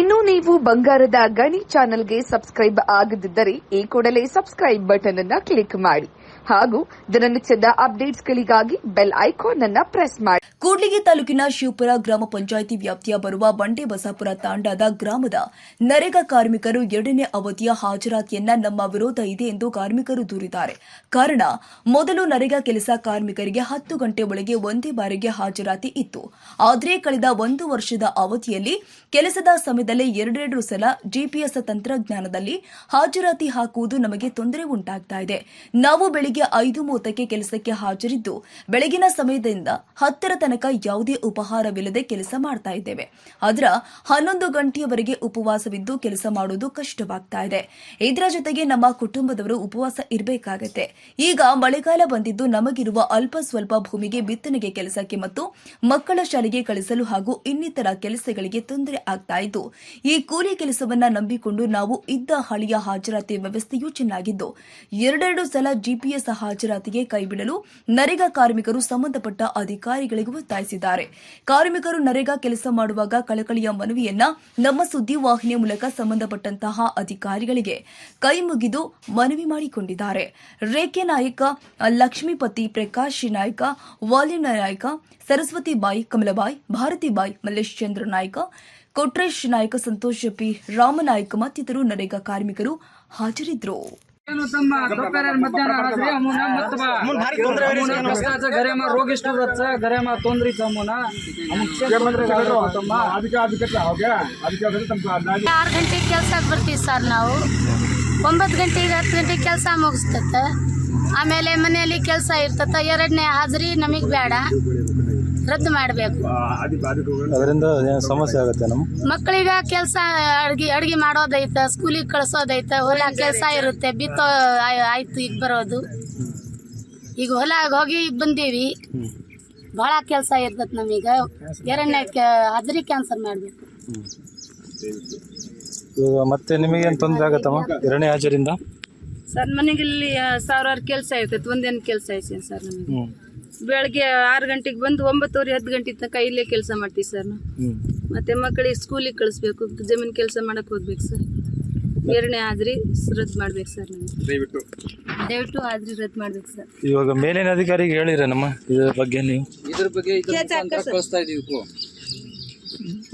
ಇನ್ನು ನೀವು ಬಂಗಾರದ ಗಣಿ ಚಾನೆಲ್ಗೆ ಸಬ್ಸ್ಕ್ರೈಬ್ ಆಗದಿದ್ದರೆ ಈ ಕೂಡಲೇ ಸಬ್ಸ್ಕ್ರೈಬ್ ಬಟನ್ ಅನ್ನು ಕ್ಲಿಕ್ ಮಾಡಿ ಹಾಗೂ ದಿನನಿತ್ಯದ ಅಪ್ಡೇಟ್ಸ್ಗಳಿಗಾಗಿ ಬೆಲ್ ಐಕಾನ್ ಅನ್ನು ಪ್ರೆಸ್ ಮಾಡಿ. ಕೂಡ್ಲಿಗಿ ತಾಲೂಕಿನ ಶಿವಪುರ ಗ್ರಾಮ ಪಂಚಾಯಿತಿ ವ್ಯಾಪ್ತಿಯ ಬರುವ ಬಂಡೆ ಬಸಾಪುರ ತಾಂಡಾದ ಗ್ರಾಮದ ನರೇಗಾ ಕಾರ್ಮಿಕರು 2ನೇ ಅವಧಿಯ ಹಾಜರಾತಿಯನ್ನ ನಮ್ಮ ವಿರೋಧ ಇದೆ ಎಂದು ಕಾರ್ಮಿಕರು ದೂರಿದ್ದಾರೆ. ಕಾರಣ, ಮೊದಲು ನರೇಗಾ ಕೆಲಸ ಕಾರ್ಮಿಕರಿಗೆ 10 ಗಂಟೆ ಒಳಗೆ ಒಂದೇ ಬಾರಿಗೆ ಹಾಜರಾತಿ ಇತ್ತು. ಆದರೆ ಕಳೆದ 1 ವರ್ಷದ ಅವಧಿಯಲ್ಲಿ ಕೆಲಸದ ಸಮಯದಲ್ಲೇ 2 ಸಲ ಜಿಪಿಎಸ್ ತಂತ್ರಜ್ಞಾನದಲ್ಲಿ ಹಾಜರಾತಿ ಹಾಕುವುದು ನಮಗೆ ತೊಂದರೆ ಉಂಟಾಗ್ತಾ ಇದೆ. ನಾವು ಬೆಳಿಗ್ಗೆ 5:30ಕ್ಕೆ ಕೆಲಸಕ್ಕೆ ಹಾಜರಿದ್ದು ಬೆಳಗಿನ ಸಮಯದಿಂದ 10ರ ತನಕ ಯಾವುದೇ ಉಪಹಾರವಿಲ್ಲದೆ ಕೆಲಸ ಮಾಡ್ತಾ ಇದ್ದೇವೆ. ಆದ್ರ 11 ಗಂಟೆಯವರೆಗೆ ಉಪವಾಸವಿದ್ದು ಕೆಲಸ ಮಾಡುವುದು ಕಷ್ಟವಾಗ್ತಾ ಇದೆ. ಇದರ ಜೊತೆಗೆ ನಮ್ಮ ಕುಟುಂಬದವರು ಉಪವಾಸ ಇರಬೇಕಾಗತ್ತೆ. ಈಗ ಮಳೆಗಾಲ ಬಂದಿದ್ದು ನಮಗಿರುವ ಅಲ್ಪ ಸ್ವಲ್ಪ ಭೂಮಿಗೆ ಬಿತ್ತನೆಗೆ ಕೆಲಸಕ್ಕೆ ಮತ್ತು ಮಕ್ಕಳ ಶಾಲೆಗೆ ಕಳಿಸಲು ಹಾಗೂ ಇನ್ನಿತರ ಕೆಲಸಗಳಿಗೆ ತೊಂದರೆ ಆಗ್ತಾ ಇದ್ದು ಈ ಕೂಲಿ ಕೆಲಸವನ್ನ ನಂಬಿಕೊಂಡು ನಾವು ಇದ್ದ ಹಳೆಯ ಹಾಜರಾತಿ ವ್ಯವಸ್ಥೆಯೂ ಚೆನ್ನಾಗಿದ್ದು 2 ಸಲ ಜಿಪಿಎಸ್ ಹಾಜರಾತಿಗೆ ಕೈಬಿಡಲು ನರೇಗಾ ಕಾರ್ಮಿಕರು ಸಂಬಂಧಪಟ್ಟ ಅಧಿಕಾರಿಗಳಿಗೂ ಒತ್ತಾಯಿಸಿದ್ದಾರೆ. ಕಾರ್ಮಿಕರು ನರೇಗಾ ಕೆಲಸ ಮಾಡುವಾಗ ಕಳಕಳಿಯ ಮನವಿಯನ್ನ ನಮ್ಮ ಸುದ್ದಿವಾಹಿನಿ ಮೂಲಕ ಸಂಬಂಧಪಟ್ಟಂತಹ ಅಧಿಕಾರಿಗಳಿಗೆ ಕೈ ಮುಗಿದು ಮನವಿ ಮಾಡಿಕೊಂಡಿದ್ದಾರೆ. ರೇಖೆ ನಾಯಕ, ಲಕ್ಷ್ಮೀಪತಿ, ಪ್ರಕಾಶ್ ನಾಯಕ, ವಾಲ್ಯ ನಾಯಕ, ಸರಸ್ವತಿ ಬಾಯಿ, ಕಮಲಬಾಯಿ, ಭಾರತಿಬಾಯಿ, ಮಲ್ಲೇಶ್ ಚಂದ್ರ ನಾಯಕ, ಕೊಟ್ರೇಶ್ ನಾಯಕ, ಸಂತೋಷ್ ಪಿ, ರಾಮನಾಯಕ ಮತ್ತಿತರರು ನರೇಗಾ ಕಾರ್ಮಿಕರು ಹಾಜರಿದ್ದರು. तम्मा दोपहर मध्याह्न हाजरी अमुना मतबा अमुना कष्टाचा घरेमा रोगिष्टुरचा घरेमा तोंदरीचा अमुना मुख्यमंत्री तम्मा ಅದಕ್ಕೆ हो गया ಅದಕ್ಕೆ ತಮ್ಮ ಅಂದಾಜು 6 ಗಂಟೆಗೆ ಕೆಲಸಕ್ಕೆ ಬರ್ತೀವಿ ಸರ್. ನಾವು 9 ಗಂಟೆಗೆ 10 ಗಂಟೆಗೆ ಕೆಲಸ ಮುಗಿಸ್ತತೆ. ಆಮೇಲೆ ಮನೆಯಲ್ಲಿ ಕೆಲಸ ಇರ್ತತೆ. 2ನೇ ಹಾಜರಿ ನಮಗೆ ಬೇಡ, ರದ್ದು ಮಾಡಬೇಕು. ಅದರಿಂದ ಸಮಸ್ಯೆ ಆಗುತ್ತೆ. ನಮ್ಮ ಮಕ್ಕಳಿಗೆ ಕೆಲಸ ಅಡ್ಗೆ ಮಾಡೋದೈತೆ, ಸ್ಕೂಲಿಗೆ ಕಳ್ಸೋದೈತೆ, ಹೊಲ ಕೆಲಸ ಇರುತ್ತೆ, ಬಿತ್ತೋ ಆಯ್ತು ಈಗ ಬರೋದು. ಈಗ ಹೊಲಾಗ ಹೋಗಿ ಈಗ ಬಂದೀವಿ. ಭಾಳ ಕೆಲಸ ಇರ್ತದೆ ನಮೀಗ. 2ನೇ ಹಾಜರಿ ಕ್ಯಾನ್ಸಲ್ ಮಾಡಬೇಕು. ಇವಾಗ ಮತ್ತೆ ನಿಮಗೇನು ತೊಂದರೆ ಆಗತ್ತಮ್ಮ 2ನೇ ಹಾಜರಿಂದ? ಸರ್ ಮನೆಗೆ ಇಲ್ಲಿ ಸಾವಿರಾರು ಕೆಲಸ ಇರ್ತೈತೆ. ಒಂದೇನು ಕೆಲಸ ಐತೆ ಸರ್ ನಮಗೆ. ಬೆಳಗ್ಗೆ 6 ಗಂಟೆಗೆ ಬಂದು 9:30 10 ಗಂಟೆ ತನಕ ಇಲ್ಲೇ ಕೆಲಸ ಮಾಡ್ತೀವಿ ಸರ್ ನಾವು. ಮತ್ತೆ ಮಕ್ಕಳಿಗೆ ಸ್ಕೂಲಿಗೆ ಕಳಿಸ್ಬೇಕು, ಜಮೀನು ಕೆಲಸ ಮಾಡಕ್ಕೆ ಹೋಗ್ಬೇಕು ಸರ್. 2ನೇ ಹಾಜರಿ ರದ್ದು ಮಾಡ್ಬೇಕು ಸರ್. ನಮಗೆ ದಯವಿಟ್ಟು ಹಾಜರಿ ರದ್ದು ಮಾಡ್ಬೇಕು ಸರ್. ಇವಾಗ ಮೇಲಿನ ಅಧಿಕಾರಿಗೆ ಹೇಳಿರ ನಮ್ಮ ಇದ್ರ ಬಗ್ಗೆ ನೀವು? ಇದ್ರ ಬಗ್ಗೆ ಕಳಿಸ್ತಾ ಇದೀವಿ.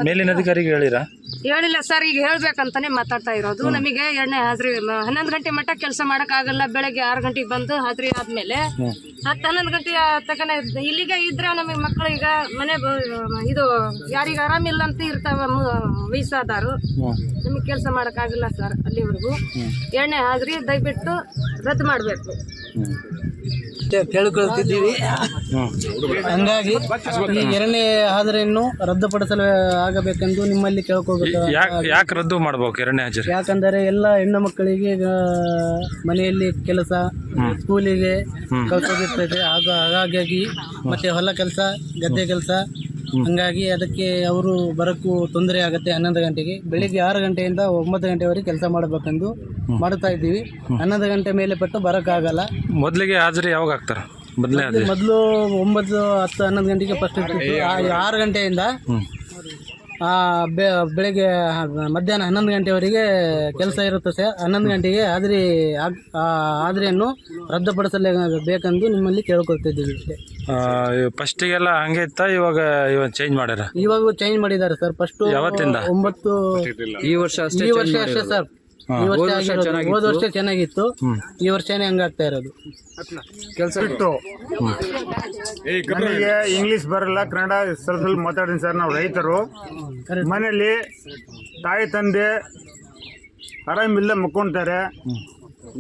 ಮೇಲಿನ ಅಧಿಕಾರಿಗೆ ಹೇಳಿರಾ? ಹೇಳಿಲ್ಲ ಸರ್, ಈಗ ಹೇಳ್ಬೇಕಂತಾನೆ ಮಾತಾಡ್ತಾ ಇರೋದು. ನಮಗೆ 2ನೇ ಹಾಜರಿ 11 ಗಂಟೆ ಮಟ್ಟ ಕೆಲಸ ಮಾಡೋಕ್ಕಾಗಲ್ಲ. ಬೆಳಗ್ಗೆ 6 ಗಂಟೆಗೆ ಬಂದು ಹಾಜರಿ ಆದ್ಮೇಲೆ 10-11 ಗಂಟೆ ತಕನ ಇಲ್ಲಿಗೆ ಇದ್ರೆ ನಮಗೆ ಮಕ್ಕಳಿಗೆ ಮನೆ ಇದು ಯಾರಿಗೆ ಆರಾಮಿಲ್ಲ ಅಂತ ಇರ್ತಾವ ವಯಸ್ಸಾದಾರು, ನಮಗೆ ಕೆಲಸ ಮಾಡೋಕ್ಕಾಗಲ್ಲ ಸರ್. ಅಲ್ಲಿವರೆಗೂ 2ನೇ ಹಾಜರಿ ದಯವಿಟ್ಟು ರದ್ದು ಮಾಡಬೇಕು ಕೇಳಿಕೊಳ್ತಿದ್ದೀವಿ. ಹಂಗಾಗಿ ಈ 2ನೇ ಹಾಜರಿಯನ್ನು ರದ್ದುಪಡಿಸಲು ಆಗಬೇಕೆಂದು ನಿಮ್ಮಲ್ಲಿ ಕೇಳ್ಕೋಬೇಕು. ಯಾಕೆ ರದ್ದು ಮಾಡ್ಬೇಕು 2ನೇ ಹಾಜರಿ? ಯಾಕಂದರೆ ಎಲ್ಲ ಹೆಣ್ಣು ಮಕ್ಕಳಿಗೆ ಮನೆಯಲ್ಲಿ ಕೆಲಸ, ಸ್ಕೂಲಿಗೆ ಕಳ್ಸೋದಿರ್ತದೆ. ಹಾಗಾಗಿ ಮತ್ತೆ ಹೊಲ ಕೆಲಸ, ಗದ್ದೆ ಕೆಲಸ, ಹಂಗಾಗಿ ಅದಕ್ಕೆ ಅವರು ಬರೋಕ್ಕೂ ತೊಂದರೆ ಆಗುತ್ತೆ. 11 ಗಂಟೆಗೆ ಬೆಳಿಗ್ಗೆ 6 ಗಂಟೆಯಿಂದ 9 ಗಂಟೆವರೆಗೆ ಕೆಲಸ ಮಾಡಬೇಕೆಂದು ಮಾಡ್ತಾ ಇದ್ದೀವಿ. 11 ಗಂಟೆ ಮೇಲೆ ಪಟ್ಟು ಬರೋಕ್ಕಾಗಲ್ಲ. ಮೊದಲಿಗೆ ಹಾಜರಿ ಯಾವಾಗ ಆಗ್ತಾರೆ? ಮೊದಲು 9, 10, 11 ಗಂಟೆಗೆ ಫಸ್ಟ್ ಇರ್ತಿತ್ತು. 6 ಗಂಟೆಯಿಂದ ಬೆಳಗ್ಗೆ ಮಧ್ಯಾಹ್ನ 11 ಗಂಟೆವರೆಗೆ ಕೆಲಸ ಇರುತ್ತೆ ಸರ್. 11 ಗಂಟೆಗೆ ಹಾಜರಿಯನ್ನು ರದ್ದುಪಡಿಸಲೇಬೇಕೆಂದು ನಿಮ್ಮಲ್ಲಿ ಕೇಳ್ಕೊಳ್ತಿದ್ದೀವಿ. ಫಸ್ಟಿಗೆಲ್ಲ ಹಂಗೆ ಇತ್ತ? ಇವಾಗ ಚೇಂಜ್ ಮಾಡ್ಯಾರ? ಇವಾಗ ಚೇಂಜ್ ಮಾಡಿದ್ದಾರೆ ಸರ್. ಫಸ್ಟ್ ಯಾವತ್ತಿಂದ? 9 ಈ ವರ್ಷ ಅಷ್ಟೇ ಸರ್. ಹೋದ ವರ್ಷ ಚೆನ್ನಾಗಿತ್ತು, ಈ ವರ್ಷನೇ ಹಂಗಾಗ್ತಾ ಇರೋದು. ಕೆಲಸ ಬಿಟ್ಟು ನನಗೆ ಇಂಗ್ಲೀಷ್ ಬರಲ್ಲ, ಕನ್ನಡ ಸ್ವಲ್ಪ ಮಾತಾಡ್ತೀನಿ ಸರ್. ನಾವು ರೈತರು, ಮನೇಲಿ ತಾಯಿ ತಂದೆ ಆರಾಮಿಲ್ಲ ಮಕ್ಕೊಂತಾರೆ.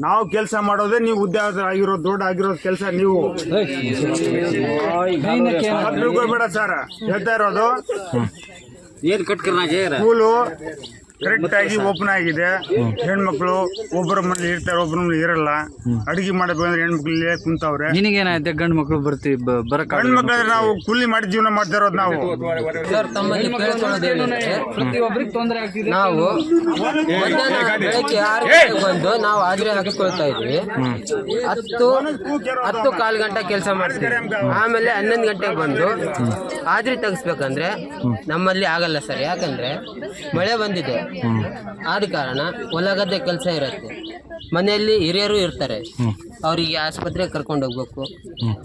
ನಾವು ಕೆಲಸ ಮಾಡೋದೇ ನೀವು ಉದ್ಯೋಗ ಆಗಿರೋದು, ದೊಡ್ಡ ಆಗಿರೋದು ಕೆಲಸ. ನೀವು ತಿಳ್ಕೊಬೇಡ ಸರ್, ಹೇಳ್ತಾ ಇರೋದು. ಸ್ಕೂಲು ಕರೆಕ್ಟ್ ಆಗಿ ಓಪನ್ ಆಗಿದೆ. ಹೆಣ್ಮಕ್ಳು ಒಬ್ಬರ ಮನೇಲಿ ಇರ್ತಾರೆ, ಒಬ್ಬರ ಮನೇಲಿ ಇರಲ್ಲ. ಅಡಿಗೆ ಮಾಡಬೇಕಂದ್ರೆ ಹೆಣ್ಮಕ್ಳು ಇಲ್ಲೇ ಕುಂತವ್ರೆ. ನಿನಗೇನಾಯ್ತು ಗಂಡು ಮಕ್ಳು ಬರಕ್ ಗಂಡು ಮಕ್ಕಳಂದ್ರೆ ನಾವು ಕೂಲಿ ಮಾಡಿ ಜೀವನ ಮಾಡ್ತಾ ಇರೋದು ನಾವು. ಸರ್ ತಮ್ಮಲ್ಲಿ ಕೇಳ್ಕೊಳ್ಳೋದೇನೆಂದ್ರೆ ಪ್ರತಿಯೊಬ್ಬರಿಗೆ ತೊಂದರೆ ಆಗ್ತಿದೆ. ನಾವು ಮಧ್ಯಾಹ್ನ ಬೆಳಗ್ಗೆ 6 ಗಂಟೆಗೆ ಬಂದು ನಾವು ಹಾಜರಿ ಹಾಕಿಸ್ಕೊಳ್ತಾ ಇದ್ವಿ. 10 ಕಾಲು ಗಂಟೆ ಕೆಲಸ ಮಾಡ್ತೀವಿ. ಆಮೇಲೆ 11 ಗಂಟೆಗೆ ಬಂದು ಹಾಜರಿ ತೆಗಿಸ್ಬೇಕಂದ್ರೆ ನಮ್ಮಲ್ಲಿ ಆಗಲ್ಲ ಸರ್. ಯಾಕಂದ್ರೆ ಮಳೆ ಬಂದಿದೆ, ಆದ ಕಾರಣ ಹೊಲ ಗದ್ದೆ ಕೆಲಸ ಇರುತ್ತೆ. ಮನೆಯಲ್ಲಿ ಹಿರಿಯರು ಇರ್ತಾರೆ, ಅವರಿಗೆ ಆಸ್ಪತ್ರೆಗೆ ಕರ್ಕೊಂಡು ಹೋಗ್ಬೇಕು.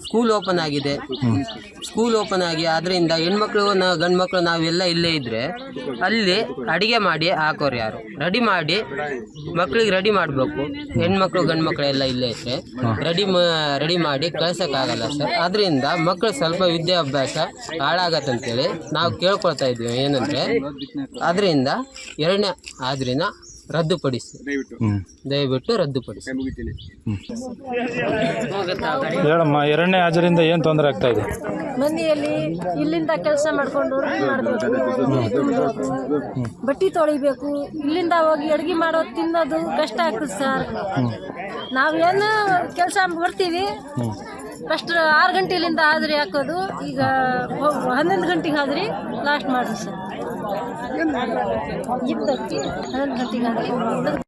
ಸ್ಕೂಲ್ ಓಪನ್ ಆಗಿದೆ, ಸ್ಕೂಲ್ ಓಪನ್ ಆಗಿ ಅದರಿಂದ ಹೆಣ್ಮಕ್ಳು ಗಂಡು ಮಕ್ಳು ನಾವೆಲ್ಲ ಇಲ್ಲೇ ಇದ್ರೆ ಅಲ್ಲಿ ಅಡಿಗೆ ಮಾಡಿ ಹಾಕೋರು ಯಾರು? ರೆಡಿ ಮಾಡಿ ಮಕ್ಳಿಗೆ ರೆಡಿ ಮಾಡಬೇಕು. ಹೆಣ್ಮಕ್ಳು ಗಂಡು ಮಕ್ಳು ಎಲ್ಲ ಇಲ್ಲೇ ಇದ್ರೆ ರೆಡಿ ಮಾಡಿ ಕಳ್ಸೋಕ್ಕಾಗಲ್ಲ ಸರ್. ಅದರಿಂದ ಮಕ್ಕಳು ಸ್ವಲ್ಪ ವಿದ್ಯಾಭ್ಯಾಸ ಹಾಳಾಗತ್ತಂತೇಳಿ ನಾವು ಕೇಳ್ಕೊಳ್ತಾ ಇದ್ವಿ. ಏನಂದರೆ ಅದರಿಂದ 2ನೇ ಹಾಜರಿನ ರದ್ದುಪಡಿಸಿ, ದಯವಿಟ್ಟು ರದ್ದುಪಡಿಸಿ. ಹೇಳಮ್ಮ, 2ನೇ ಹಾಜರಿಂದ ಏನು ತೊಂದರೆ ಆಗ್ತಾ ಇದೆ? ಮನೆಯಲ್ಲಿ ಇಲ್ಲಿಂದ ಕೆಲಸ ಮಾಡ್ಕೊಂಡು ಮಾಡಬೇಕು, ಬಟ್ಟೆ ತೊಳಿಬೇಕು, ಇಲ್ಲಿಂದ ಹೋಗಿ ಅಡುಗೆ ಮಾಡೋದು ತಿನ್ನೋದು ಕಷ್ಟ ಆಗ್ತದೆ ಸರ್. ನಾವೇನು ಕೆಲಸ ಬರ್ತೀವಿ, ಫಸ್ಟ್ 6 ಗಂಟೆಲಿಂದ ಹಾಜರಿ ಹಾಕೋದು, ಈಗ 11 ಗಂಟೆಗೆ ಹಾಜರಿ ಲಾಸ್ಟ್ ಮಾಡಿರಿ ಸರ್. 11 ಗಂಟೆಗೆ ಹಾಜರಿ.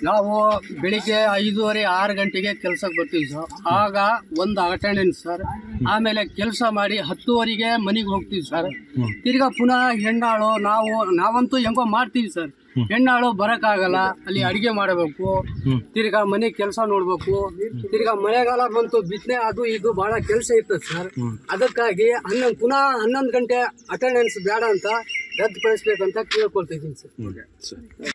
ನಾವು ಬೆಳಿಗ್ಗೆ 5:30, 6 ಗಂಟೆಗೆ ಕೆಲಸಕ್ಕೆ ಬರ್ತೀವಿ ಸರ್. ಆಗ ಒಂದು ಅಟೆಂಡೆನ್ಸ್ ಸರ್. ಆಮೇಲೆ ಕೆಲಸ ಮಾಡಿ 10:30ಗೆ ಮನೆಗೆ ಹೋಗ್ತೀವಿ ಸರ್. ತಿರ್ಗಾ ಪುನಃ ಹೆಣ್ಣಾಳು ನಾವಂತೂ ಹೆಂಗೋ ಮಾಡ್ತೀವಿ ಸರ್. ಹೆಣ್ಣಾಳು ಬರೋಕ್ಕಾಗಲ್ಲ, ಅಲ್ಲಿ ಅಡುಗೆ ಮಾಡಬೇಕು, ತಿರ್ಗಾ ಮನೆ ಕೆಲಸ ನೋಡಬೇಕು. ತಿರ್ಗಾ ಮಳೆಗಾಲ ಬಂತು, ಬಿತ್ತನೆ ಅದು ಇದು ಭಾಳ ಕೆಲಸ ಇರ್ತದೆ ಸರ್. ಅದಕ್ಕಾಗಿ ಪುನಃ 11 ಗಂಟೆ ಅಟೆಂಡೆನ್ಸ್ ಬೇಡ ಅಂತ ರದ್ದುಪಡಿಸ್ಬೇಕಂತ ಕೇಳ್ಕೊಳ್ತಿದ್ದೀನಿ ಸರ್.